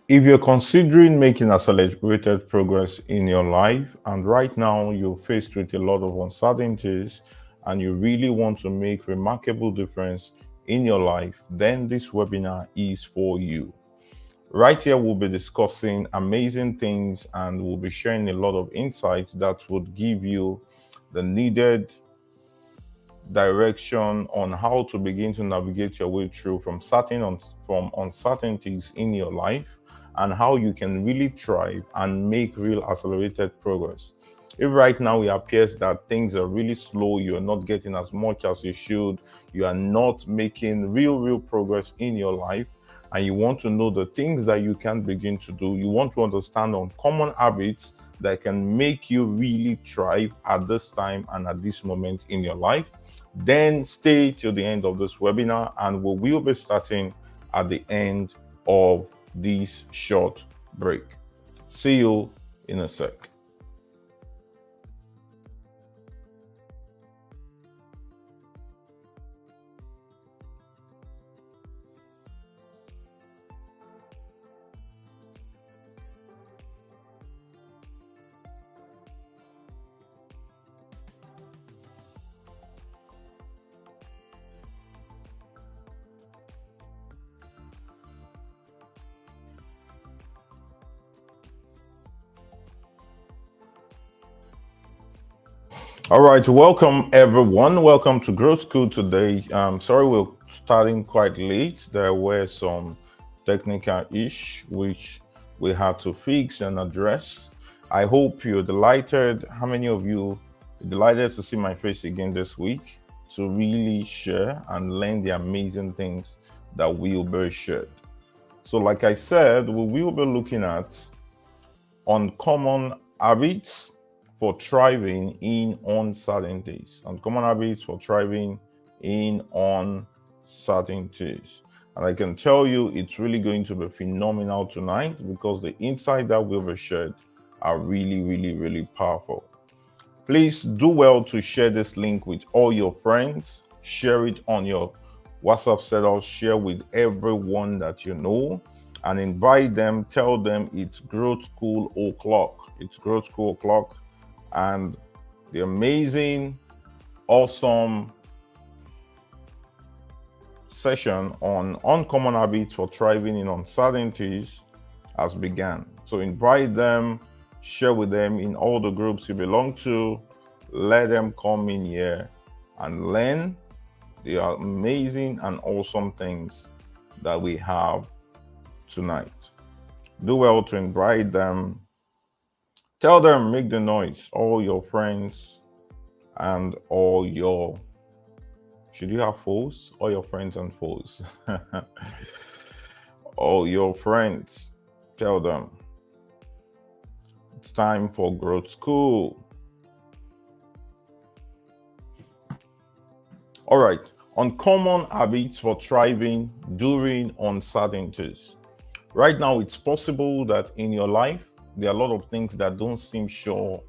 If you're considering making accelerated progress in your life, and right now you're faced with a lot of uncertainties, and you really want to make remarkable difference in your life, then this webinar is for you. Right here, we'll be discussing amazing things and we'll be sharing a lot of insights that would give you the needed direction on how to begin to navigate your way through from uncertainties in your life, and how you can really thrive and make real accelerated progress. If right now it appears that things are really slow, you're not getting as much as you should, you are not making real progress in your life, and you want to know the things that you can begin to do, you want to understand uncommon habits that can make you really thrive at this time and at this moment in your life, then stay till the end of this webinar, and we will be starting at the end of this short break. See you in a sec. All right, welcome everyone. Welcome to Growth School today. Sorry we're starting quite late. There were some technical issues which we had to fix and address. I hope you're delighted. How many of you are delighted to see my face again this week to really share and learn the amazing things that will be shared? So like I said, we will be looking at uncommon habits for thriving in uncertainties. Uncommon habits for thriving in uncertainties. And I can tell you it's really going to be phenomenal tonight because the insight that we've shared are really powerful. Please do well to share this link with all your friends. Share it on your WhatsApp setup. Share with everyone that you know, and invite them. Tell them it's Growth School O'Clock. It's Growth School O'Clock, and the amazing, awesome session on uncommon habits for thriving in uncertainties has begun. So invite them, share with them in all the groups you belong to. Let them come in here and learn the amazing and awesome things that we have tonight. Do well to invite them. Tell them, make the noise, all your friends and all your, should you have foes? All your friends and foes. All your friends, tell them it's time for Growth School. All right, uncommon habits for thriving during uncertainties. Right now, it's possible that in your life, there are a lot of things that don't seem sure.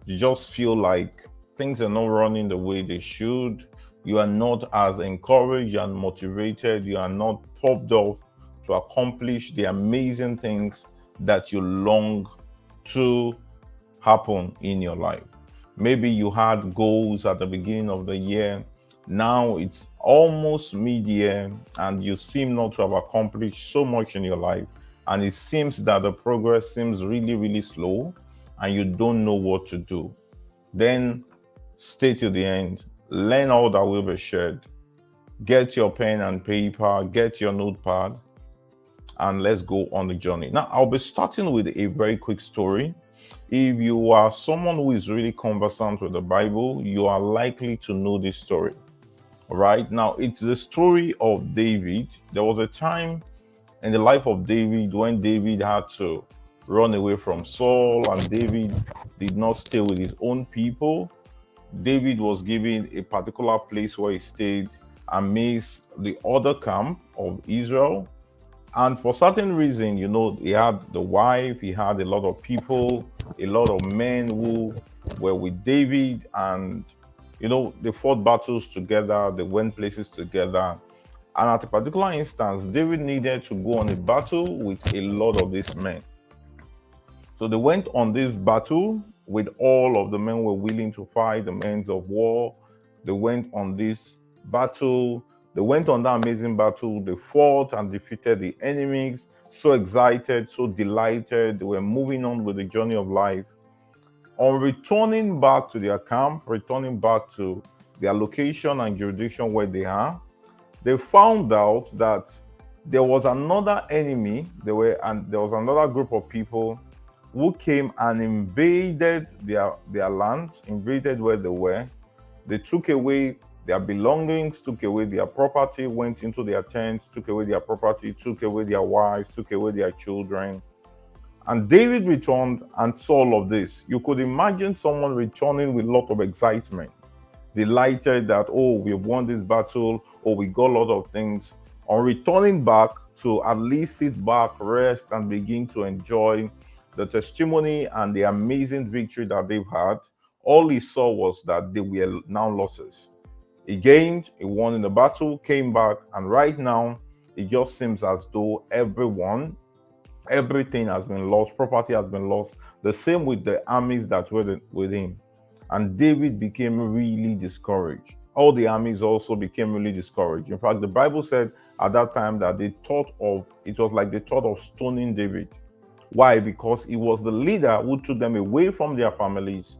You just feel like things are not running the way they should. You are not as encouraged and motivated. You are not popped off to accomplish the amazing things that you long to happen in your life. Maybe you had goals at the beginning of the year. Now it's almost mid-year and you seem not to have accomplished so much in your life. And it seems that the progress seems really slow and you don't know what to do. Then stay till the end, learn all that will be shared. Get your pen and paper, get your notepad, and let's go on the journey. Now, I'll be starting with a very quick story. If you are someone who is really conversant with the Bible, you are likely to know this story. All right, now it's the story of David. There was a time in the life of David when David had to run away from Saul, and David did not stay with his own people. David was given a particular place where he stayed amidst the other camp of Israel. And for certain reason, he had the wife, he had a lot of people, a lot of men who were with David, and they fought battles together, they went places together. And at a particular instance, David needed to go on a battle with a lot of these men. So they went on this battle with all of the men were willing to fight, the men of war. They went on this battle. They went on that amazing battle. They fought and defeated the enemies. So excited, so delighted. They were moving on with the journey of life. On returning back to their camp, returning back to their location and jurisdiction where they are, they found out that there was another enemy. There was another group of people who came and invaded their land, invaded where they were. They took away their belongings, took away their property, went into their tents, took away their property, took away their wives, took away their children. And David returned and saw all of this. You could imagine someone returning with a lot of excitement, delighted that, oh, we've won this battle, or we got a lot of things. On returning back to at least sit back, rest, and begin to enjoy the testimony and the amazing victory that they've had, all he saw was that they were now losses. He gained, he won in the battle, came back, and right now, it just seems as though everything has been lost, property has been lost. The same with the armies that were with him. And David became really discouraged. All the armies also became really discouraged. In fact, the Bible said at that time that it was like they thought of stoning David. Why? Because he was the leader who took them away from their families,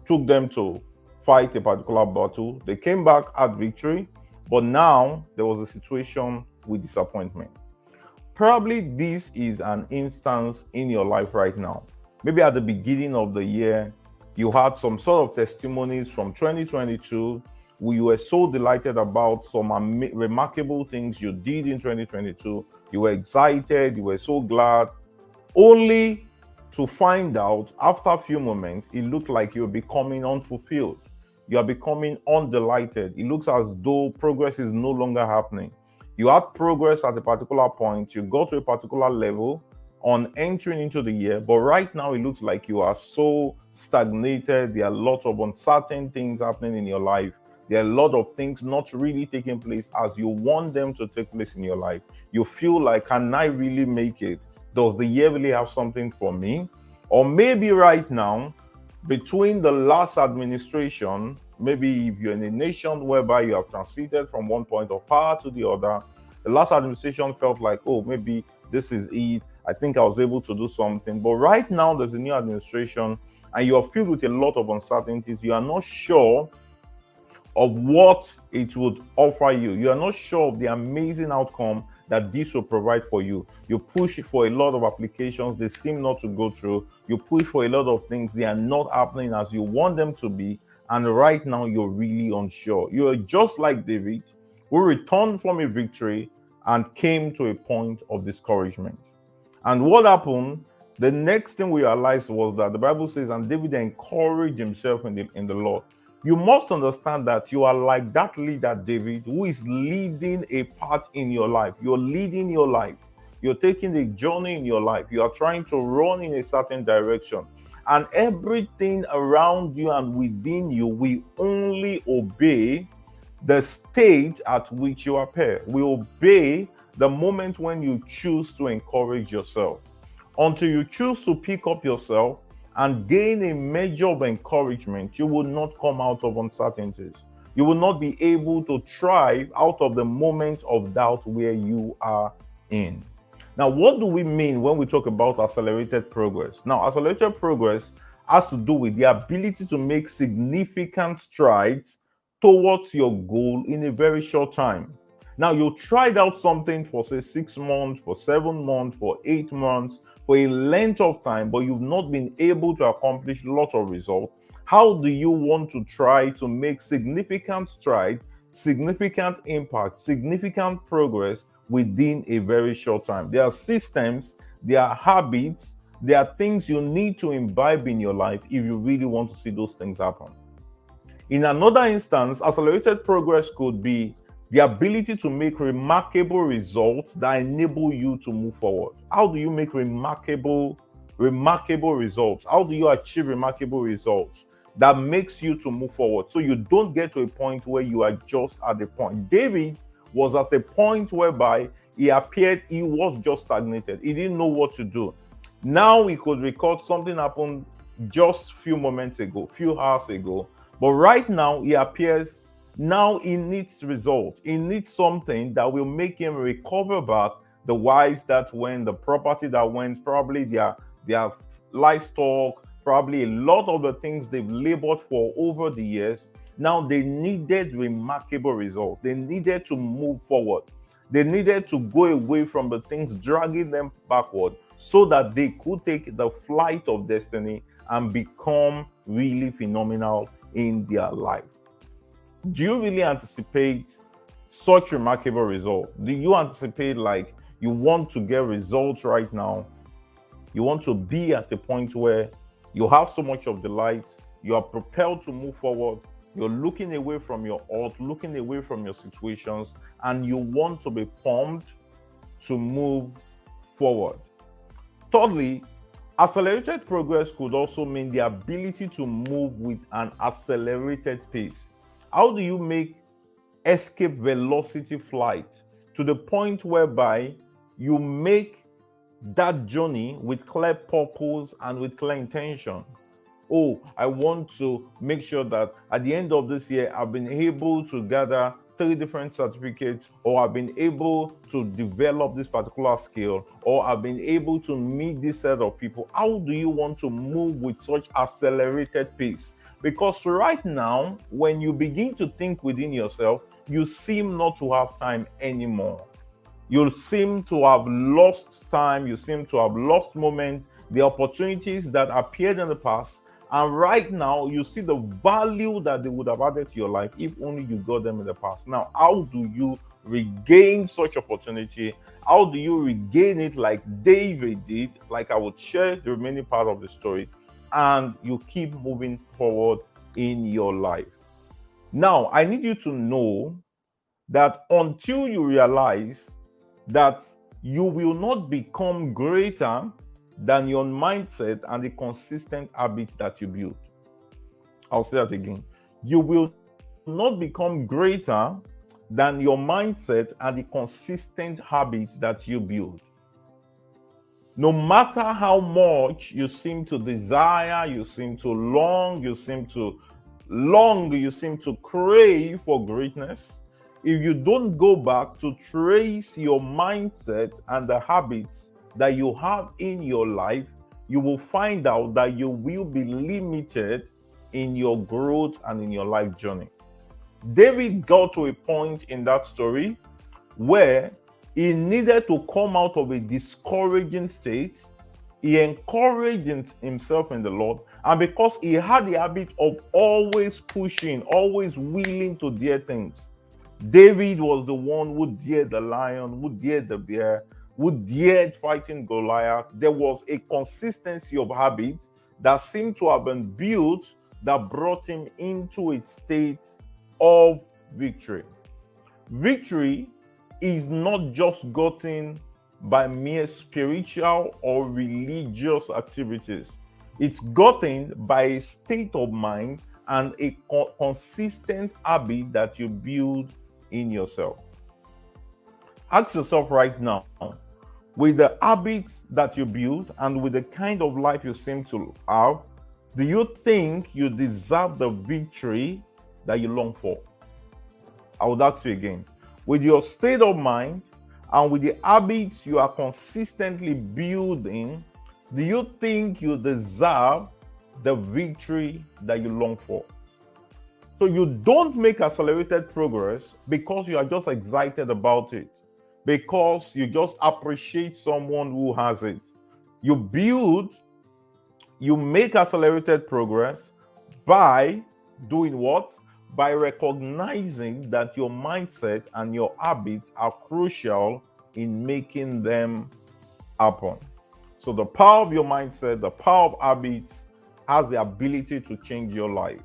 took them to fight a particular battle. They came back at victory, but now there was a situation with disappointment. Probably this is an instance in your life right now. Maybe at the beginning of the year, you had some sort of testimonies from 2022 where you were so delighted about some remarkable things you did in 2022. You were excited, you were so glad, only to find out after a few moments, it looked like you're becoming unfulfilled. You are becoming undelighted. It looks as though progress is no longer happening. You had progress at a particular point, you got to a particular level on entering into the year, but right now it looks like you are so stagnated. There are lots of uncertain things happening in your life. There are a lot of things not really taking place as you want them to take place in your life. You feel like, can I really make it? Does the year really have something for me? Or maybe right now, between the last administration, maybe if you're in a nation whereby you have transited from one point of power to the other, the last administration felt like, oh, maybe this is it. I think I was able to do something. But right now, there's a new administration and you are filled with a lot of uncertainties. You are not sure of what it would offer you. You are not sure of the amazing outcome that this will provide for you. You push for a lot of applications, they seem not to go through. You push for a lot of things, they are not happening as you want them to be. And right now, you're really unsure. You are just like David, who returned from a victory and came to a point of discouragement. And what happened? The next thing we realized was that the Bible says, and David encouraged himself in the Lord. You must understand that you are like that leader, David, who is leading a part in your life. You're leading your life. You're taking a journey in your life. You are trying to run in a certain direction. And everything around you and within you will only obey the state at which you appear. We obey the moment when you choose to encourage yourself. Until you choose to pick up yourself and gain a measure of encouragement, you will not come out of uncertainties. You will not be able to thrive out of the moment of doubt where you are in. Now, what do we mean when we talk about accelerated progress? Now, accelerated progress has to do with the ability to make significant strides towards your goal in a very short time. Now, you tried out something for, say, 6 months, for 7 months, for 8 months, for a length of time, but you've not been able to accomplish lots of results. How do you want to try to make significant strides, significant impact, significant progress within a very short time? There are systems, there are habits, there are things you need to imbibe in your life if you really want to see those things happen. In another instance, accelerated progress could be the ability to make remarkable results that enable you to move forward. How do you make remarkable results? How do you achieve remarkable results that makes you to move forward so you don't get to a point where you are just at the point? David was at a point whereby he appeared he was just stagnated. He didn't know what to do. Now we could record something happened just few moments ago, few hours ago. But right now he appears, now he needs results. He needs something that will make him recover back the wives that went, the property that went, probably their livestock, probably a lot of the things they've labored for over the years. Now they needed remarkable results. They needed to move forward. They needed to go away from the things dragging them backward so that they could take the flight of destiny and become really phenomenal in their life. Do you really anticipate such remarkable results? Do you anticipate, like, you want to get results right now? You want to be at a point where you have so much of the light, you are propelled to move forward, you're looking away from your odds, looking away from your situations, and you want to be pumped to move forward. Thirdly, accelerated progress could also mean the ability to move with an accelerated pace. How do you make escape velocity flight to the point whereby you make that journey with clear purpose and with clear intention? Oh, I want to make sure that at the end of this year, I've been able to gather 3 different certificates, or I've been able to develop this particular skill, or I've been able to meet this set of people. How do you want to move with such accelerated pace? Because right now, when you begin to think within yourself, you seem not to have time anymore. You seem to have lost time, you seem to have lost moments, the opportunities that appeared in the past. And right now, you see the value that they would have added to your life if only you got them in the past. Now, how do you regain such opportunity? How do you regain it like David did? Like I would share the remaining part of the story, and you keep moving forward in your life. Now, I need you to know that until you realize that you will not become greater than your mindset and the consistent habits that you build. I'll say that again. You will not become greater than your mindset and the consistent habits that you build. No matter how much you seem to desire, you seem to you seem to crave for greatness, if you don't go back to trace your mindset and the habits that you have in your life, you will find out that you will be limited in your growth and in your life journey. David got to a point in that story where he needed to come out of a discouraging state. He encouraged himself in the Lord, and because he had the habit of always pushing, always willing to dare things, David was the one who dared the lion, who dared the bear, who dared fighting Goliath. There was a consistency of habits that seemed to have been built that brought him into a state of victory. Victory is not just gotten by mere spiritual or religious activities. It's gotten by a state of mind and a consistent habit that you build in yourself. Ask yourself right now, with the habits that you build and with the kind of life you seem to have, do you think you deserve the victory that you long for? I would ask you again, with your state of mind and with the habits you are consistently building, do you think you deserve the victory that you long for? So you don't make accelerated progress because you are just excited about it, because you just appreciate someone who has it. You make accelerated progress by doing what? By recognizing that your mindset and your habits are crucial in making them happen. So the power of your mindset, the power of habits has the ability to change your life.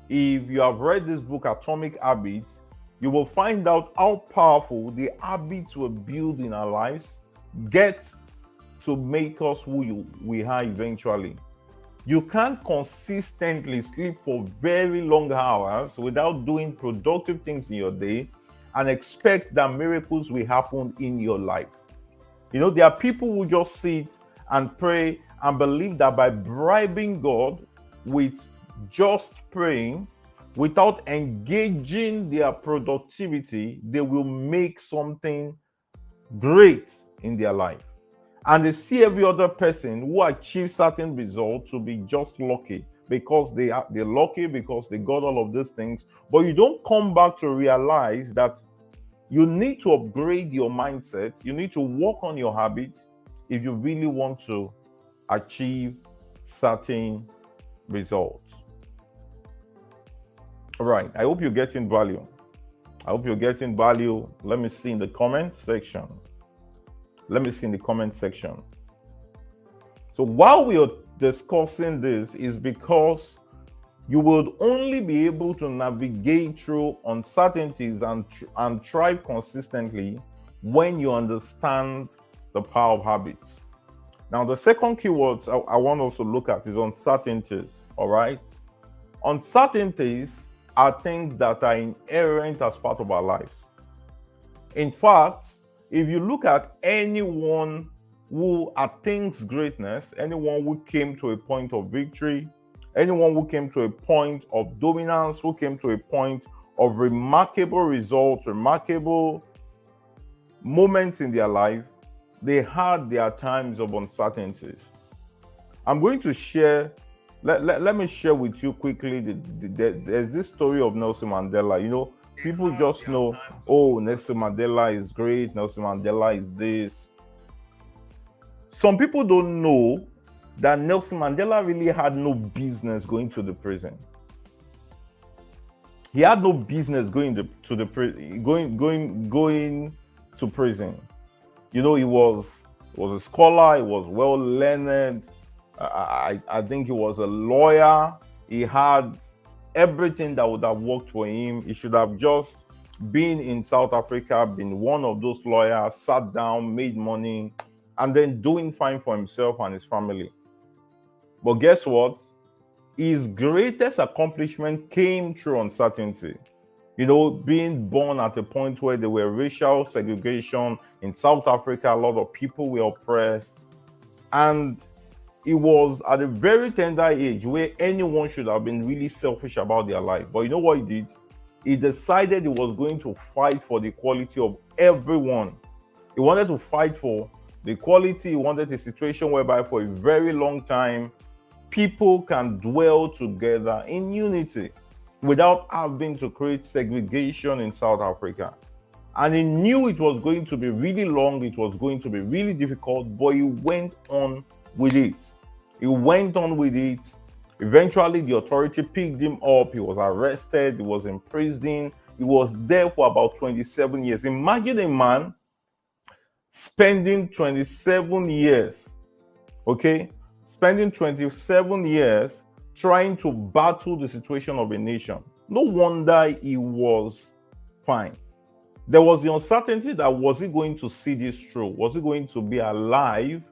If you have read this book, Atomic Habits, you will find out how powerful the habits we build in our lives get to make us who we are eventually. You can't consistently sleep for very long hours without doing productive things in your day and expect that miracles will happen in your life. There are people who just sit and pray and believe that by bribing God with just praying, without engaging their productivity, they will make something great in their life. And they see every other person who achieves certain results to be just lucky because they're lucky because they got all of these things. But you don't come back to realize that you need to upgrade your mindset. You need to work on your habits if you really want to achieve certain results. All right. I hope you're getting value. Let me see in the comment section. So while we are discussing this is because you will only be able to navigate through uncertainties and thrive consistently when you understand the power of habits. Now, the second keyword I want us to look at is uncertainties. All right. Uncertainties are things that are inherent as part of our lives. In fact, if you look at anyone who attains greatness, anyone who came to a point of victory, anyone who came to a point of dominance, who came to a point of remarkable results, remarkable moments in their life, they had their times of uncertainties. I'm going to share, let me share with you quickly, there's this story of Nelson Mandela. People just know, oh, Nelson Mandela is great, Nelson Mandela is this. Some people don't know that Nelson Mandela really had no business going to the prison. He had no business going to prison. He was a scholar, he was well learned. I think he was a lawyer. He had everything that would have worked for him. He should have just been in South Africa, been one of those lawyers, sat down, made money, and then doing fine for himself and his family. But guess what? His greatest accomplishment came through uncertainty. Being born at a point where there were racial segregation in South Africa, a lot of people were oppressed. And it was at a very tender age where anyone should have been really selfish about their life. But you know what he did? He decided he was going to fight for the equality of everyone. He wanted to fight for the equality. He wanted a situation whereby for a very long time, people can dwell together in unity without having to create segregation in South Africa. And he knew it was going to be really long, it was going to be really difficult, but he went on with it. Eventually, the authority picked him up. He was arrested. He was imprisoned. He was there for about 27 years. Imagine a man spending 27 years, spending 27 years trying to battle the situation of a nation. No wonder he was fine. There was the uncertainty that was he going to see this through? Was he going to be alive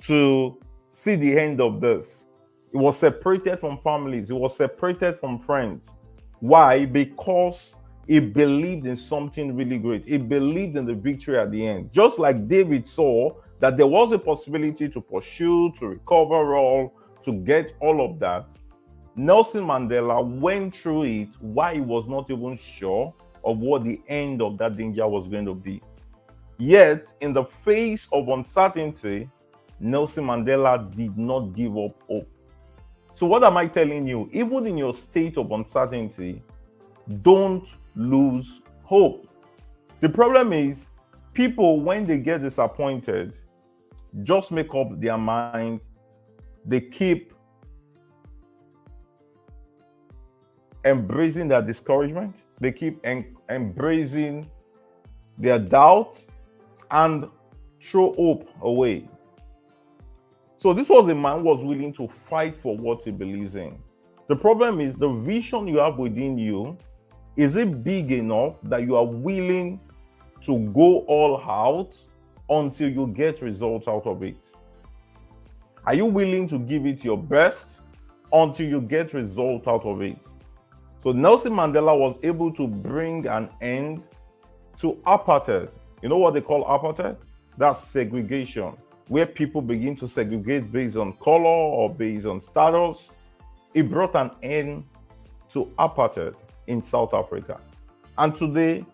to see the end of this? He was separated from families. He was separated from friends. Why? Because he believed in something really great. He believed in the victory at the end. Just like David saw that there was a possibility to pursue, to recover all, to get all of that, Nelson Mandela went through it while he was not even sure of what the end of that danger was going to be. Yet, in the face of uncertainty, Nelson Mandela did not give up hope. So what am I telling you? Even in your state of uncertainty, don't lose hope. The problem is, people, when they get disappointed, just make up their mind. They keep embracing their discouragement. They keep embracing their doubt and throw hope away. So this was a man who was willing to fight for what he believes in. The problem is the vision you have within you, is it big enough that you are willing to go all out until you get results out of it? Are you willing to give it your best until you get results out of it? So Nelson Mandela was able to bring an end to apartheid. You know what they call apartheid? That's segregation, where people begin to segregate based on color or based on status. It brought an end to apartheid in South Africa. And today,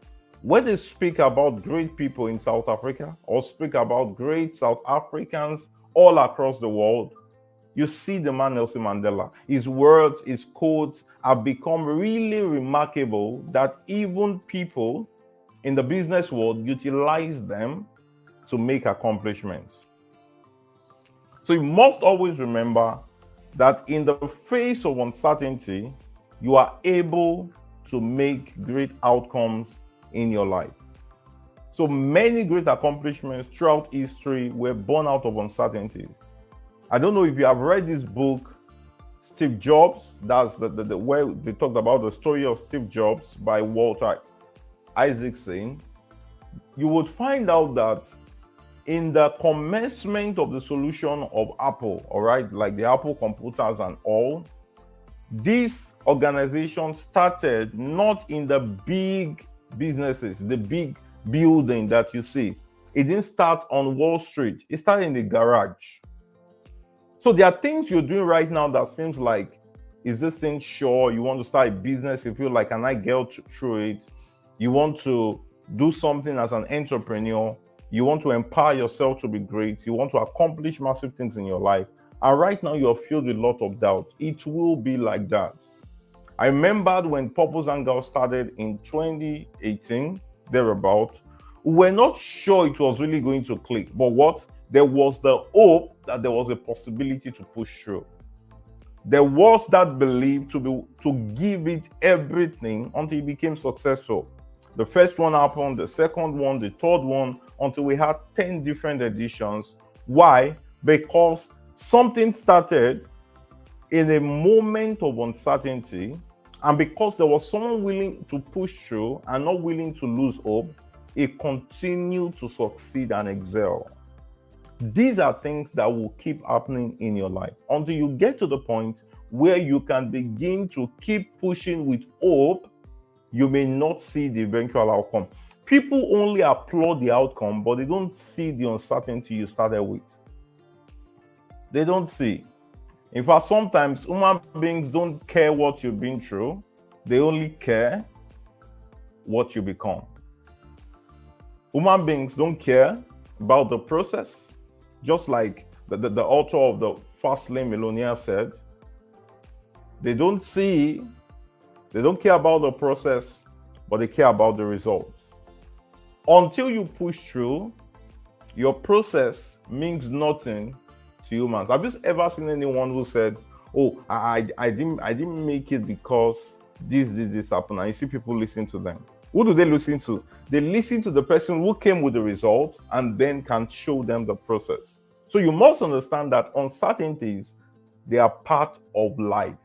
when they speak about great people in South Africa or speak about great South Africans all across the world, you see the man Nelson Mandela. His words, his quotes have become really remarkable that even people in the business world utilize them to make accomplishments. So you must always remember that in the face of uncertainty, you are able to make great outcomes in your life. So many great accomplishments throughout history were born out of uncertainties. I don't know if you have read this book, Steve Jobs. That's the where they talked about the story of Steve Jobs by Walter Isaacson. You would find out that in the commencement of the solution of Apple, all right, like the Apple computers and all, this organization started not in the big businesses, the big building that you see. It didn't start on Wall Street. It started in the garage. So there are things you're doing right now that seems like, is this thing sure? You want to start a business, you feel like, can I get through it? You want to do something as an entrepreneur. You want to empower yourself to be great. You want to accomplish massive things in your life. And right now you're filled with a lot of doubt. It will be like that. I remembered when Purpose and Girl started in 2018, thereabout, we were not sure it was really going to click. But what? There was the hope that there was a possibility to push through. There was that belief to give it everything until it became successful. The first one happened, the second one, the third one, until we had 10 different editions. Why? Because something started in a moment of uncertainty, and because there was someone willing to push through and not willing to lose hope, it continued to succeed and excel. These are things that will keep happening in your life until you get to the point where you can begin to keep pushing with hope. You may not see the eventual outcome. People only applaud the outcome, but they don't see the uncertainty you started with. They don't see. In fact, sometimes human beings don't care what you've been through. They only care what you become. Human beings don't care about the process. Just like the author of the Fast Lane Millionaire said, they don't care about the process, but they care about the results. Until you push through, your process means nothing to humans. Have you ever seen anyone who said, "Oh, I didn't make it because this happened"? And you see people listen to them. Who do they listen to? They listen to the person who came with the result and then can show them the process. So you must understand that uncertainties, they are part of life.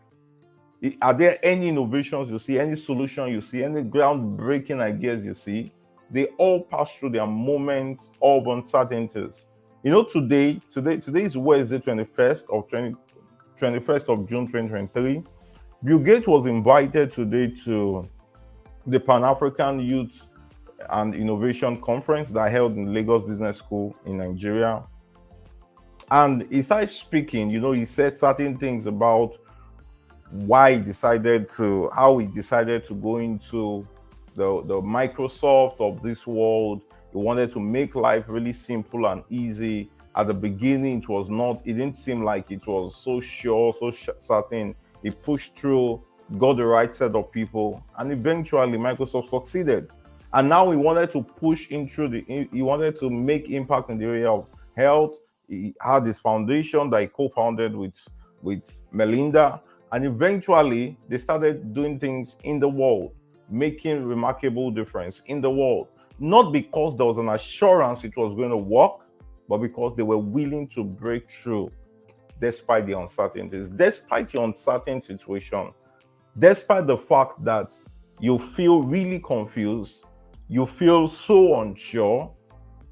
Are there any innovations you see, any solution you see, any groundbreaking ideas you see? They all pass through their moments of uncertainties. You know, today is Wednesday, 21st of June 2023. Bill Gates was invited today to the Pan-African Youth and Innovation Conference that I held in Lagos Business School in Nigeria. And he started speaking, he said certain things about how he decided to go into the Microsoft of this world. He wanted to make life really simple and easy. At the beginning, it didn't seem like it was so sure, so certain. He pushed through, got the right set of people, and eventually Microsoft succeeded. And now he wanted to push he wanted to make impact in the area of health. He had this foundation that he co-founded with Melinda. And eventually, they started doing things in the world, making remarkable difference in the world. Not because there was an assurance it was going to work, but because they were willing to break through despite the uncertainties, despite your uncertain situation, despite the fact that you feel really confused, you feel so unsure.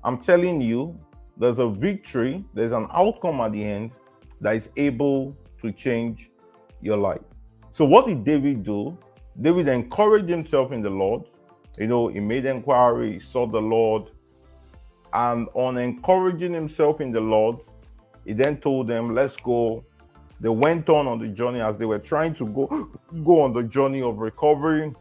I'm telling you, there's a victory, there's an outcome at the end that is able to change your life. So what did David do? David encouraged himself in the Lord. He made inquiry, he sought the Lord, and on encouraging himself in the Lord, he then told them, let's go. They went on the journey. As they were trying to go on the journey of recovery,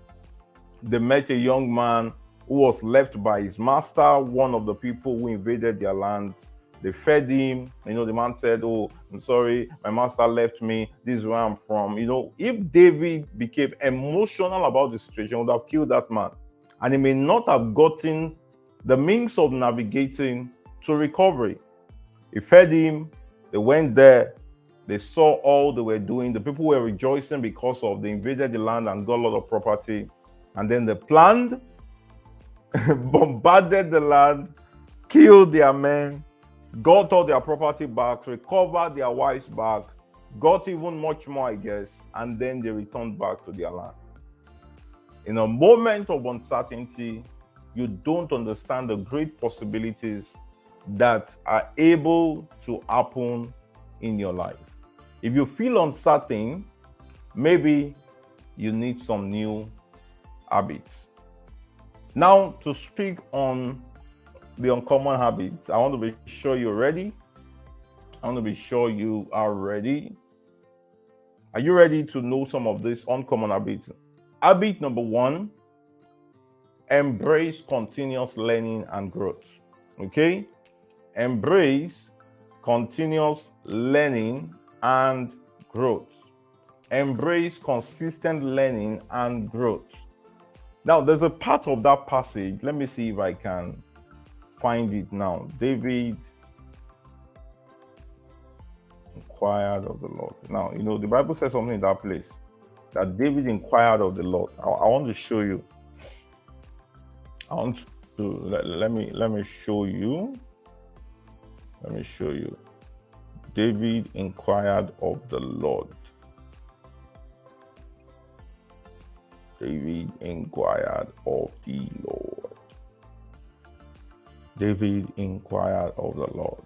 they met a young man who was left by his master, one of the people who invaded their lands. They fed him. The man said, oh, I'm sorry, my master left me. This is where I'm from. If David became emotional about the situation, he would have killed that man. And he may not have gotten the means of navigating to recovery. He fed him. They went there. They saw all they were doing. The people were rejoicing because of they invaded the land and got a lot of property. And then they planned, bombarded the land, killed their men, got all their property back, recovered their wives back, got even much more, I guess, and then they returned back to their land. In a moment of uncertainty, you don't understand the great possibilities that are able to happen in your life. If you feel uncertain, maybe you need some new habits. Now, to speak on the uncommon habits, I want to be sure you're ready. I want to be sure you are ready. Are you ready to know some of these uncommon habits? Habit number 1, embrace continuous learning and growth. Okay? Embrace continuous learning and growth. Embrace consistent learning and growth. Now, there's a part of that passage. Let me see if I can find it now. David inquired of the Lord. Now, the Bible says something in that place, that David inquired of the Lord. I want to show you. Let me show you. Let me show you. David inquired of the Lord. David inquired of the Lord. David inquired of the Lord.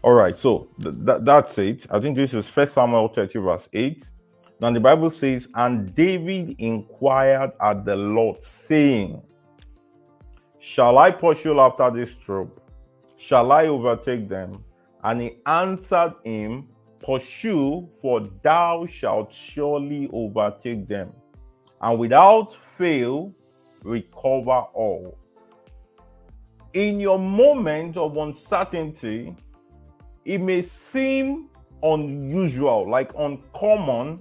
All right, so that's it. I think this is 1 Samuel 30 verse 8. Now the Bible says, and David inquired at the Lord, saying, shall I pursue after this troop? Shall I overtake them? And he answered him, pursue, for thou shalt surely overtake them, and without fail recover all. In your moment of uncertainty, it may seem unusual, like uncommon,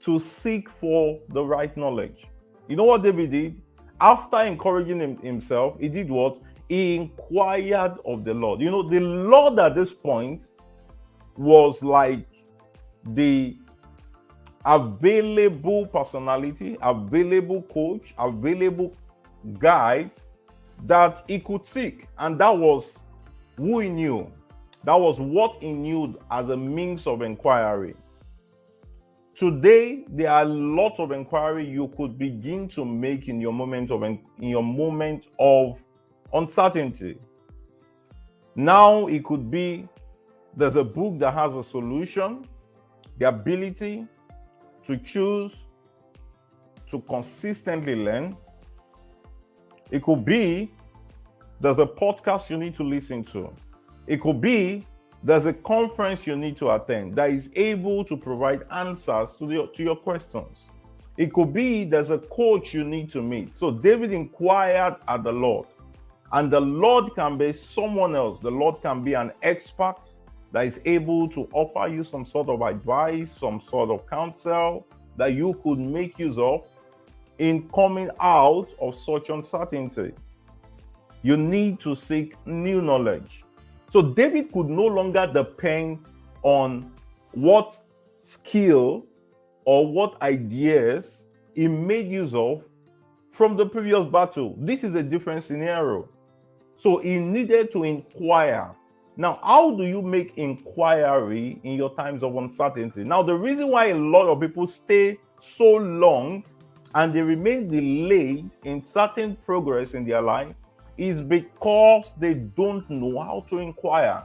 to seek for the right knowledge. You know what David did? After encouraging himself, he did what? He inquired of the Lord. The Lord at this point was like the available personality, available coach, available guide that he could seek. And that was who he knew. That was what he knew as a means of inquiry. Today, there are lots of inquiry you could begin to make in your moment of uncertainty. Now, it could be there's a book that has a solution, the ability to choose to consistently learn. It could be there's a podcast you need to listen to. It could be there's a conference you need to attend that is able to provide answers to your questions. It could be there's a coach you need to meet. So David inquired at the Lord, and the Lord can be someone else. The Lord can be an expert that is able to offer you some sort of advice, some sort of counsel that you could make use of in coming out of such uncertainty. You need to seek new knowledge. So David could no longer depend on what skill or what ideas he made use of from the previous battle. This is a different scenario. So he needed to inquire. Now, how do you make inquiry in your times of uncertainty? Now, the reason why a lot of people stay so long and they remain delayed in certain progress in their life is because they don't know how to inquire.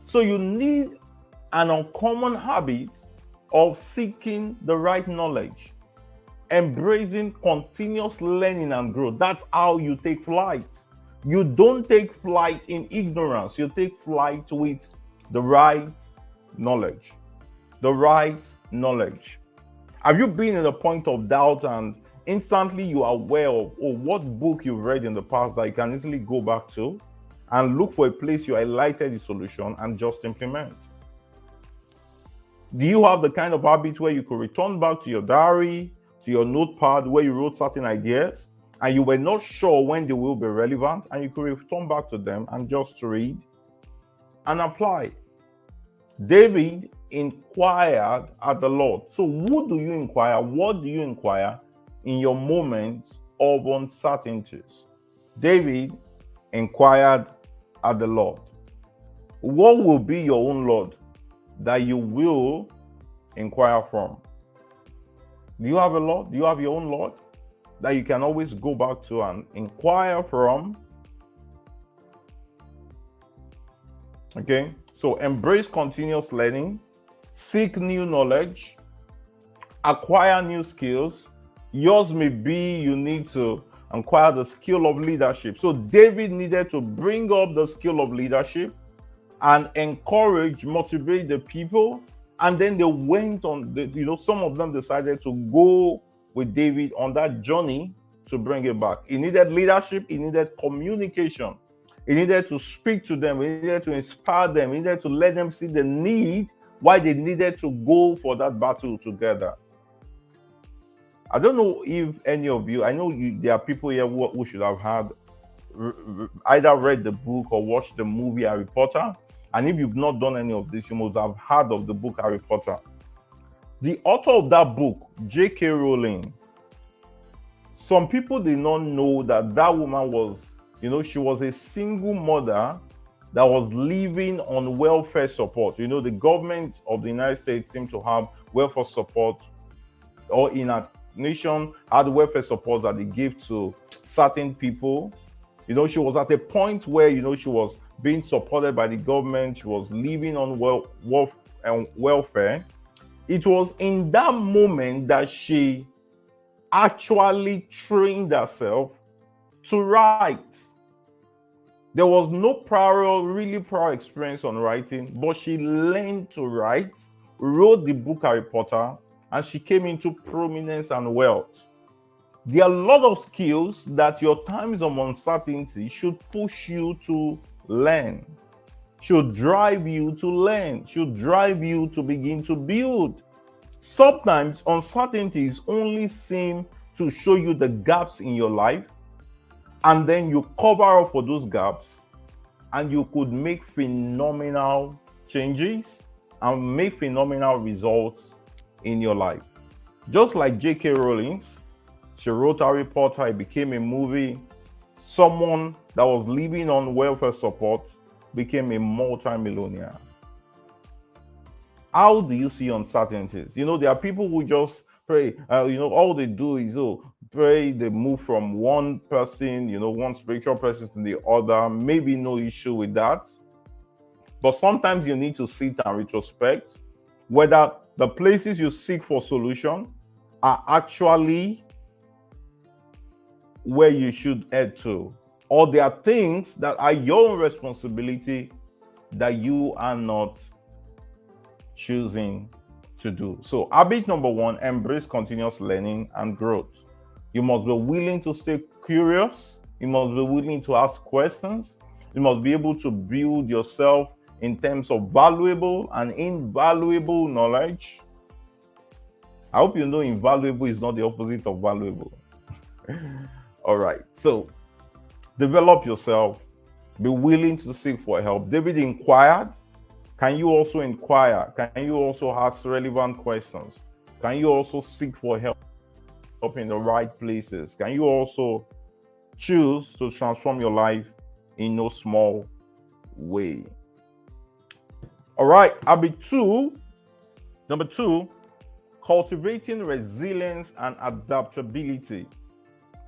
So you need an uncommon habit of seeking the right knowledge. embracing continuous learning and growth. That's how you take flight. You don't take flight in ignorance. You take flight with the right knowledge. The right knowledge. Have you been in a point of doubt and instantly you are aware of what book you've read in the past that you can easily go back to and look for a place you highlighted the solution and just implement? Do you have the kind of habit where you could return back to your diary, to your notepad where you wrote certain ideas and you were not sure when they will be relevant, and you could return back to them and just read and apply? David inquired at the Lord. So who do you inquire? What do you inquire in your moments of uncertainties? David inquired at the Lord. What will be your own Lord that you will inquire from? Do you have a Lord? Do you have your own Lord that you can always go back to and inquire from? Okay, so embrace continuous learning, seek new knowledge, acquire new skills. Yours may be you need to acquire the skill of leadership. So David needed to bring up the skill of leadership and encourage, motivate the people. And then they went on, some of them decided to go with David on that journey to bring it back. He needed leadership, he needed communication. He needed to speak to them, he needed to inspire them, he needed to let them see the need, why they needed to go for that battle together. I don't know if any of you, I know there are people here who should have had either read the book or watched the movie Harry Potter. And if you've not done any of this, you must have heard of the book Harry Potter. The author of that book, J.K. Rowling, some people did not know that woman was, she was a single mother that was living on welfare support. The government of the United States seemed to have welfare support, or in a nation had welfare support that they give to certain people. She was at a point where, she was being supported by the government. She was living on welfare. It was in that moment that she actually trained herself to write. There was no really prior experience on writing, but she learned to write, wrote the book Harry Potter, and she came into prominence and wealth. There are a lot of skills that your times of uncertainty should push you to learn, should drive you to learn, should drive you to begin to build. Sometimes uncertainties only seem to show you the gaps in your life, and then you cover up for those gaps, and you could make phenomenal changes and make phenomenal results in your life. Just like J.K. Rowling, she wrote Harry Potter, it became a movie. Someone that was living on welfare support became a multi-millionaire. How do you see uncertainties? There are people who just pray. All they do is pray. They move from one person, one spiritual person to the other. Maybe no issue with that. But sometimes you need to sit and retrospect whether the places you seek for solution are actually where you should head to, or there are things that are your own responsibility that you are not choosing to do. So habit number 1, embrace continuous learning and growth. You must be willing to stay curious. You must be willing to ask questions. You must be able to build yourself in terms of valuable and invaluable knowledge. I hope you know invaluable is not the opposite of valuable. All right, so develop yourself. Be willing to seek for help. David inquired. Can you also inquire? Can you also ask relevant questions? Can you also seek for help in the right places? Can you also choose to transform your life in no small way? All right, habit number 2, cultivating resilience and adaptability.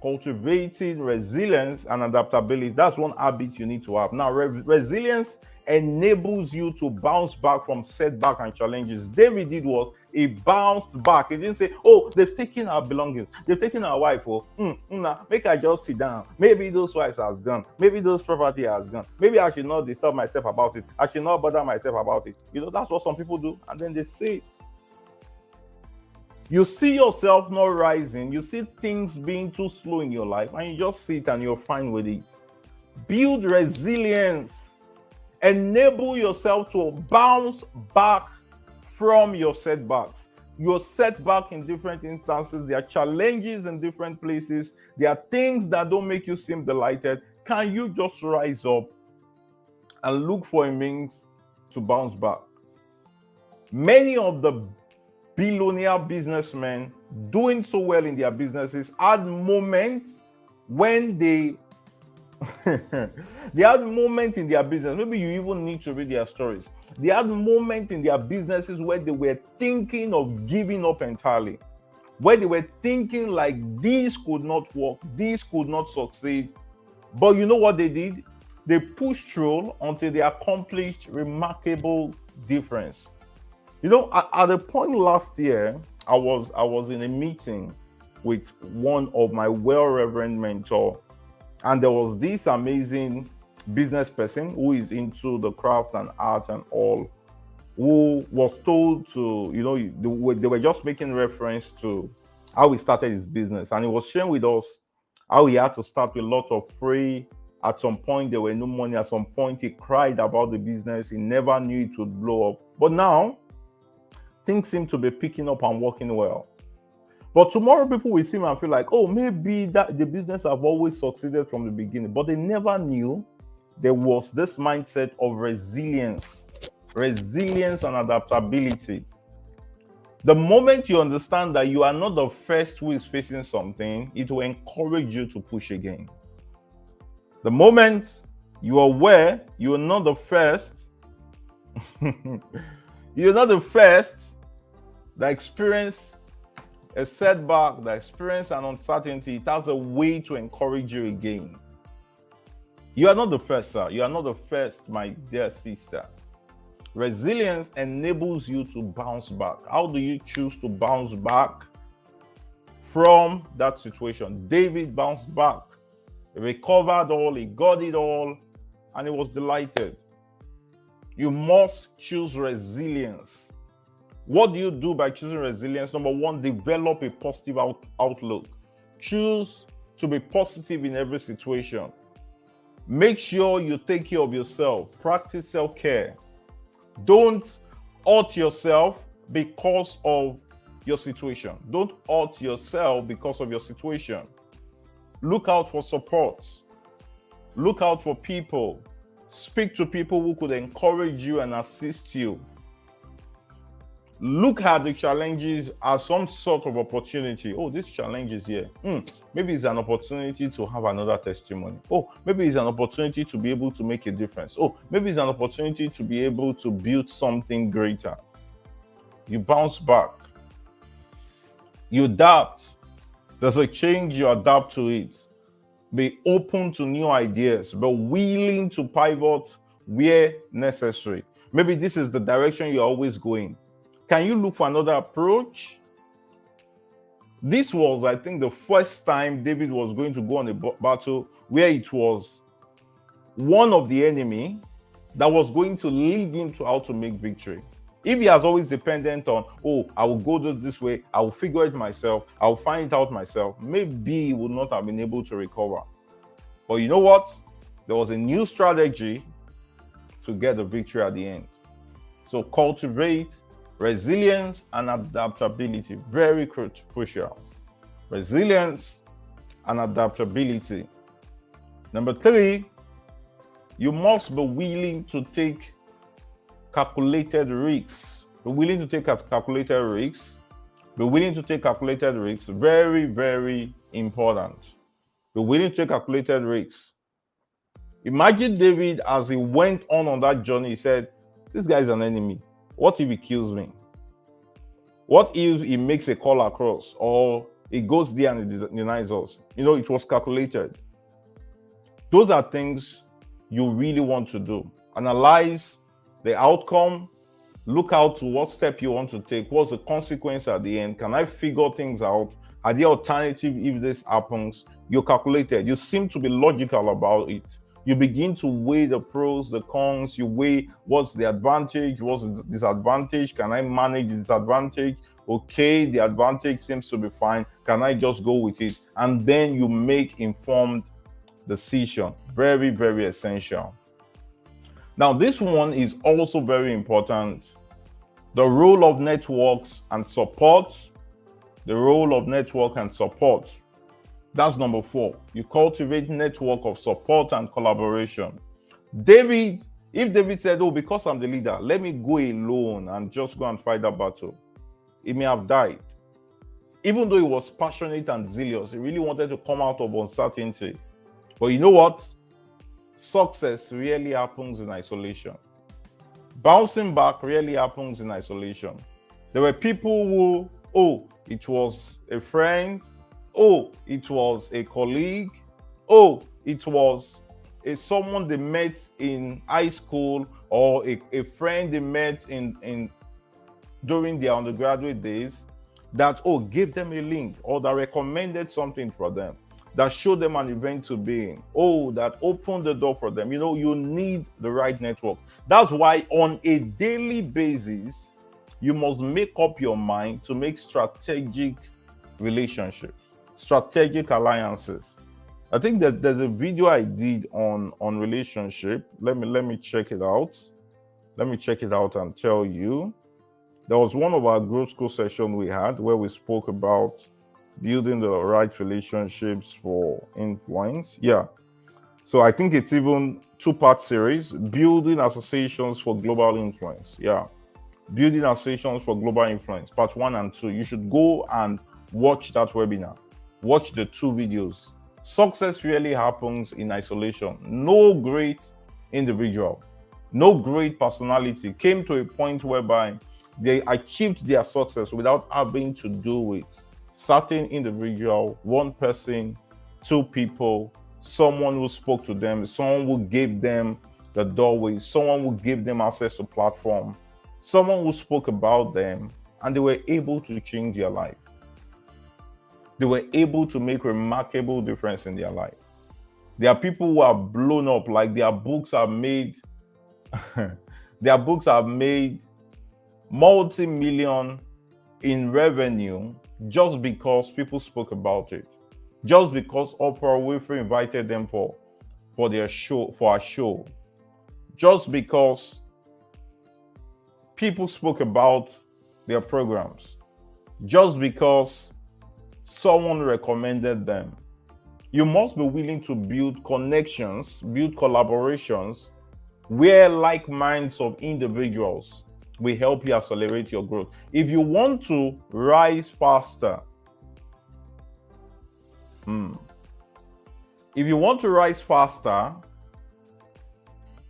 Cultivating resilience and adaptability. That's one habit you need to have. Now, resilience enables you to bounce back from setback and challenges. David did what? He bounced back. He didn't say, oh, they've taken our belongings. They've taken our wife. Oh, make I just sit down. Maybe those wives has gone. Maybe those property has gone. Maybe I should not disturb myself about it. I should not bother myself about it. That's what some people do. And then they say it. You see yourself not rising. You see things being too slow in your life. And you just sit and you're fine with it. Build resilience. Enable yourself to bounce back from your setbacks. Your setback in different instances, there are challenges in different places, there are things that don't make you seem delighted. Can you just rise up and look for a means to bounce back? Many of the billionaire businessmen doing so well in their businesses had moments when they had moments in their business. Maybe you even need to read their stories. They had moments in their businesses where they were thinking of giving up entirely, where they were thinking like this could not work, this could not succeed. But you know what they did? They pushed through until they accomplished remarkable difference. At a point last year, I was in a meeting with one of my well-reverend mentors. And there was this amazing business person who is into the craft and art and all, who was told to, they were just making reference to how he started his business. And he was sharing with us how he had to start with a lot of free. At some point, there were no money. At some point, he cried about the business. He never knew it would blow up. But now, things seem to be picking up and working well. But tomorrow people will see me and feel like, oh, maybe that the business have always succeeded from the beginning. But they never knew there was this mindset of resilience and adaptability. The moment you understand that you are not the first who is facing something, it will encourage you to push again. The moment you are aware you are not the first, you're not the first that experience a setback, that experience an uncertainty, it has a way to encourage you again. You are not the first, sir. You are not the first, my dear sister. Resilience enables you to bounce back. How do you choose to bounce back from that situation? David bounced back. He recovered all, he got it all, and he was delighted. You must choose resilience. What do you do by choosing resilience? Number one, develop a positive outlook. Choose to be positive in every situation. Make sure you take care of yourself. Practice self-care. Don't hurt yourself because of your situation. Don't hurt yourself because of your situation. Look out for support. Look out for people. Speak to people who could encourage you and assist you. Look at the challenges as some sort of opportunity. Oh, this challenge is here. Maybe it's an opportunity to have another testimony. Oh, maybe it's an opportunity to be able to make a difference. Oh, maybe it's an opportunity to be able to build something greater. You bounce back. You adapt. There's a change, you adapt to it. Be open to new ideas, but willing to pivot where necessary. Maybe this is the direction you're always going. Can you look for another approach? This was, I think, the first time David was going to go on a battle where it was one of the enemy that was going to lead him to how to make victory. If he has always dependent on, oh, I will go this way, I will figure it myself, I will find it out myself, maybe he would not have been able to recover. But you know what? There was a new strategy to get the victory at the end. So cultivate resilience and adaptability. Very crucial. Resilience and adaptability. Number 3, you must be willing to take calculated risks. Be willing to take calculated risks. Be willing to take calculated risks. Very, very important. Be willing to take calculated risks. Imagine David, as he went on that journey, he said, this guy is an enemy. What if he kills me? What if he makes a call across, or he goes there and he denies us? It was calculated. Those are things you really want to do. analyze the outcome, look out to what step you want to take. What's the consequence at the end? Can I figure things out? Are there alternatives if this happens? You calculated. You seem to be logical about it. You begin to weigh the pros, the cons. You weigh what's the advantage, what's the disadvantage. Can I manage the disadvantage? Okay, the advantage seems to be fine. Can I just go with it? And then you make informed decision. Very, very essential. Now, this one is also very important. The role of networks and support. The role of network and support. That's number 4. You cultivate network of support and collaboration. If David said, oh, because I'm the leader, let me go alone and just go and fight that battle, he may have died. Even though he was passionate and zealous, he really wanted to come out of uncertainty. But you know what? Success really happens in isolation. Bouncing back really happens in isolation. There were people who, oh, it was a friend, oh, it was a colleague, oh, it was someone they met in high school, or a friend they met in during their undergraduate days, that, oh, gave them a link, or that recommended something for them, that showed them an event to be in, oh, that opened the door for them. You know, you need the right network. That's why on a daily basis, you must make up your mind to make strategic relationships, strategic alliances. I think that there's a video I did on relationship. Let me check it out. Let me check it out and tell you. There was one of our growth school sessions we had where we spoke about building the right relationships for influence. Yeah. So I think it's even 2-part series, building associations for global influence. Yeah. Building associations for global influence, part 1 and 2. You should go and watch that webinar. Watch the 2 videos. Success really happens in isolation. No great individual, no great personality came to a point whereby they achieved their success without having to do with certain individual, one person, 2 people, someone who spoke to them, someone who gave them the doorway, someone who gave them access to platform, someone who spoke about them, and they were able to change their life. They were able to make remarkable difference in their life. There are people who are blown up, like their books are made, their books have made multi-million in revenue just because people spoke about it. Just because Oprah Winfrey invited them for their show, for a show. Just because people spoke about their programs. Just because someone recommended them. You must be willing to build connections, build collaborations where like minds of individuals will help you accelerate your growth. If you want to rise faster, if you want to rise faster,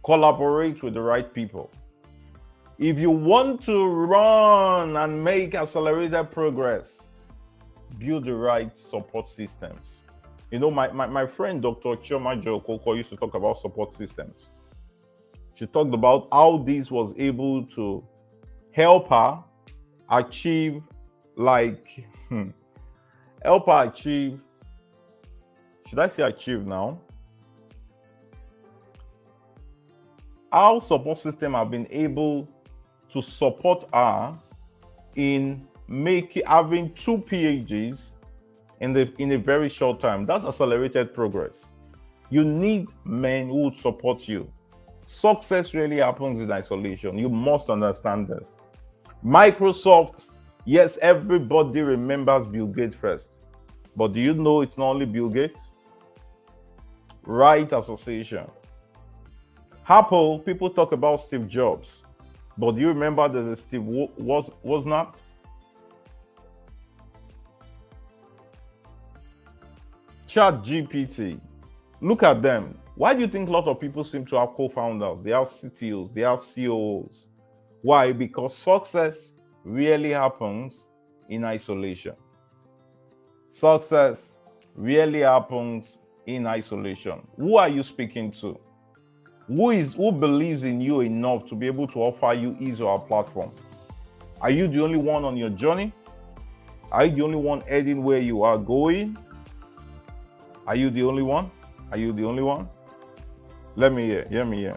collaborate with the right people. If you want to run and make accelerated progress, build the right support systems. You know, my friend Dr. Chioma Jokoko used to talk about support systems. She talked about how this was able to help her achieve, help her achieve, should I say achieve now? How support system have been able to support her in having 2 PhDs in a very short time. That's accelerated progress. You need men who would support you. Success really happens in isolation. You must understand this. Microsoft, yes, everybody remembers Bill Gates first. But do you know it's not only Bill Gates? Right association. Apple, people talk about Steve Jobs. But do you remember there's a Steve Wozniak? ChatGPT. Look at them. Why do you think a lot of people seem to have co-founders? They have CTOs, they have COOs. Why? Because success really happens in isolation. Success really happens in isolation. Who are you speaking to? Who believes in you enough to be able to offer you his or her platform? Are you the only one on your journey? Are you the only one heading where you are going? Are you the only one? Are you the only one? Let me hear me here.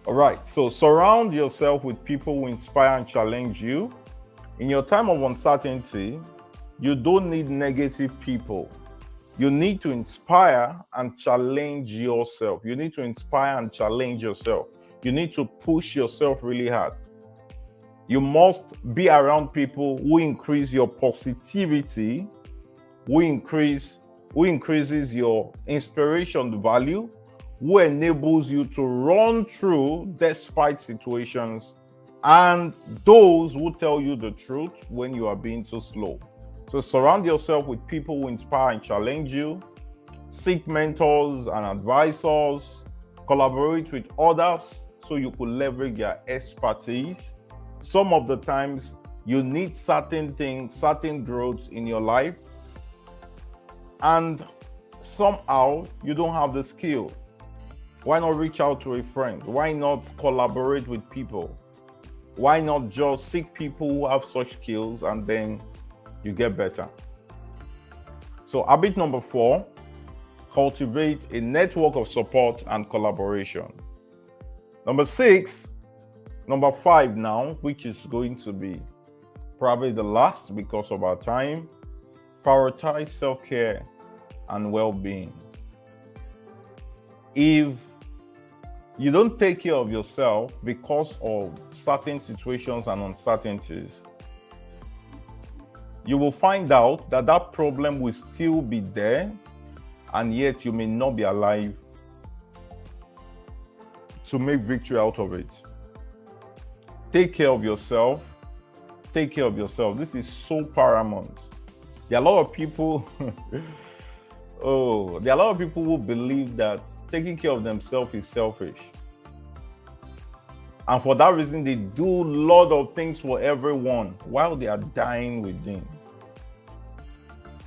All right, so surround yourself with people who inspire and challenge you. In your time of uncertainty, you don't need negative people. You need to inspire and challenge yourself. You need to inspire and challenge yourself. You need to push yourself really hard. You must be around people who increase your positivity, who increases your inspiration value, who enables you to run through despite situations, and those who tell you the truth when you are being too slow. So surround yourself with people who inspire and challenge you. Seek mentors and advisors. Collaborate with others so you could leverage their expertise. Some of the times you need certain things, certain growth in your life, and somehow you don't have the skill. Why not reach out to a friend? Why not collaborate with people? Why not just seek people who have such skills and then you get better? So habit number 4, cultivate a network of support and collaboration. Number 5 now, which is going to be probably the last because of our time, prioritize self-care and well-being. If you don't take care of yourself because of certain situations and uncertainties, you will find out that that problem will still be there, and yet you may not be alive to make victory out of it. Take care of yourself. Take care of yourself. This is so paramount. There are a lot of people who believe that taking care of themselves is selfish. And for that reason, they do a lot of things for everyone while they are dying within.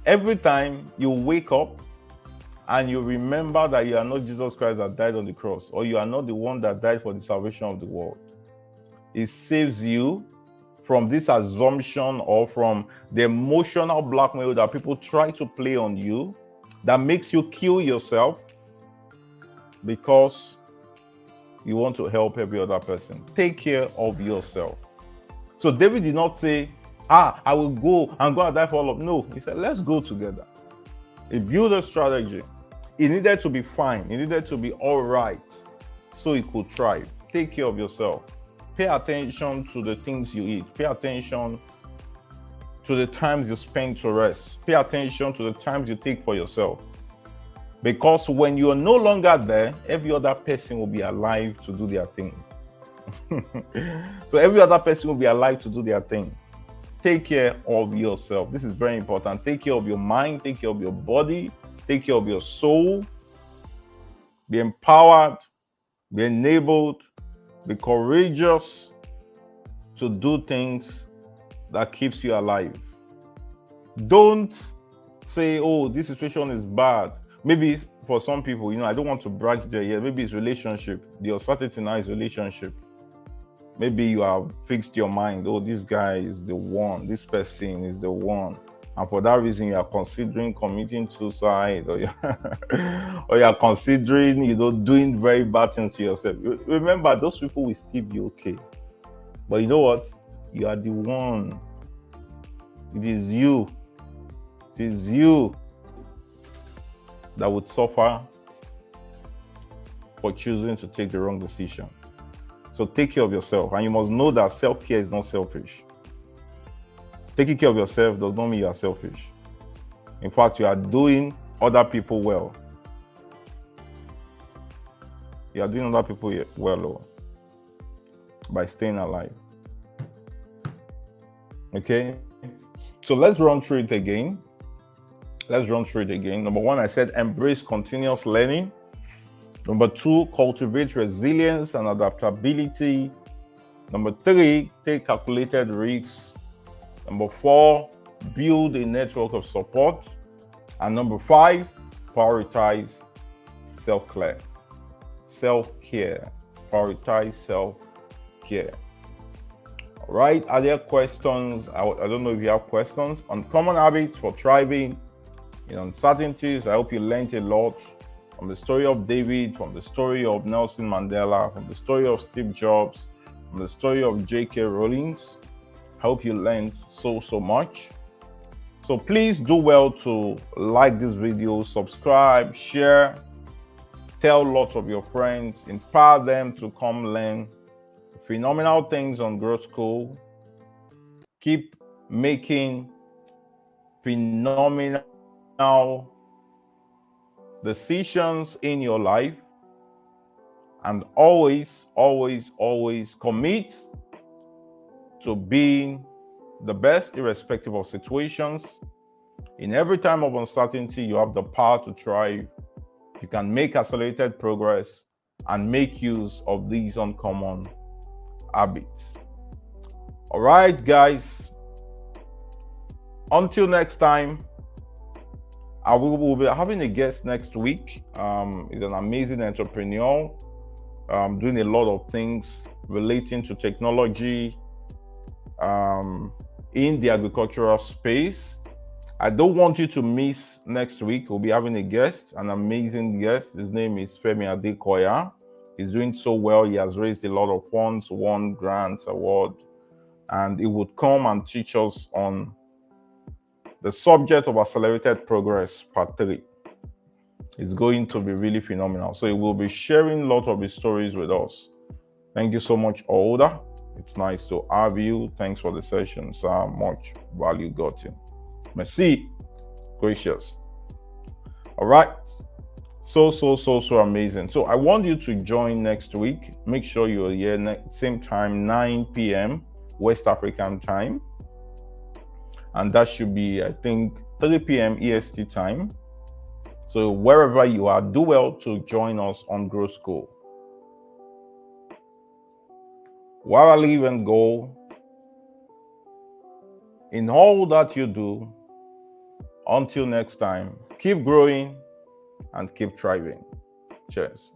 Every time you wake up and you remember that you are not Jesus Christ that died on the cross, or you are not the one that died for the salvation of the world, it saves you from this assumption or from the emotional blackmail that people try to play on you that makes you kill yourself because you want to help every other person. Take care of yourself. So David did not say, I will go and die for all of. No, he said, let's go together. He built a strategy. He needed to be fine. He needed to be all right so he could thrive. Take care of yourself. Pay attention to the things you eat. Pay attention to the times you spend to rest. Pay attention to the times you take for yourself. Because when you are no longer there, every other person will be alive to do their thing. So every other person will be alive to do their thing. Take care of yourself. This is very important. Take care of your mind. Take care of your body. Take care of your soul. Be empowered. Be enabled. Be courageous to do things that keeps you alive. Don't say, oh, this situation is bad. Maybe for some people, I don't want to brag there yet. Maybe it's relationship. The uncertainty now is relationship. Maybe you have fixed your mind. Oh, this guy is the one. This person is the one. And for that reason, you are considering committing suicide, or you are considering, doing very bad things to yourself. Remember, those people will still be okay. But you know what? You are the one. It is you. It is you that would suffer for choosing to take the wrong decision. So take care of yourself. And you must know that self-care is not selfish. Taking care of yourself does not mean you are selfish. In fact, you are doing other people well. You are doing other people well by staying alive. Okay? So let's run through it again. Let's run through it again. Number one, I said embrace continuous learning. Number two, cultivate resilience and adaptability. Number three, take calculated risks. Number four, build a network of support. And number five, prioritize self-care. Self-care. Prioritize self-care. All right. Are there questions? I don't know if you have questions on common habits for thriving in uncertainties. I hope you learned a lot from the story of David, from the story of Nelson Mandela, from the story of Steve Jobs, from the story of J.K. Rowling. I hope you learned so much. So please do well to like this video, subscribe, share, tell lots of your friends, empower them to come learn phenomenal things on Growth School. Keep making phenomenal decisions in your life, and always commit to being the best irrespective of situations. In every time of uncertainty, you have the power to thrive. You can make accelerated progress and make use of these uncommon habits. All right, guys. Until next time, I will be having a guest next week. He's an amazing entrepreneur, doing a lot of things relating to technology in the agricultural space. I don't want you to miss next week. We'll be having a guest, an amazing guest. His name is Femi Adekoya. He's doing so well. He has raised a lot of funds, won grants, award, and he would come and teach us on the subject of accelerated progress, part 3. It's going to be really phenomenal. So he will be sharing a lot of his stories with us. Thank you so much, Olda. It's nice to have you. Thanks for the session. So much value gotten. Merci. Gracious. All right. So amazing. So I want you to join next week. Make sure you're here same time, 9 p.m. West African time. And that should be, I think, 3 p.m. EST time. So wherever you are, do well to join us on Growth School. While I live and go, in all that you do, until next time, keep growing and keep thriving. Cheers.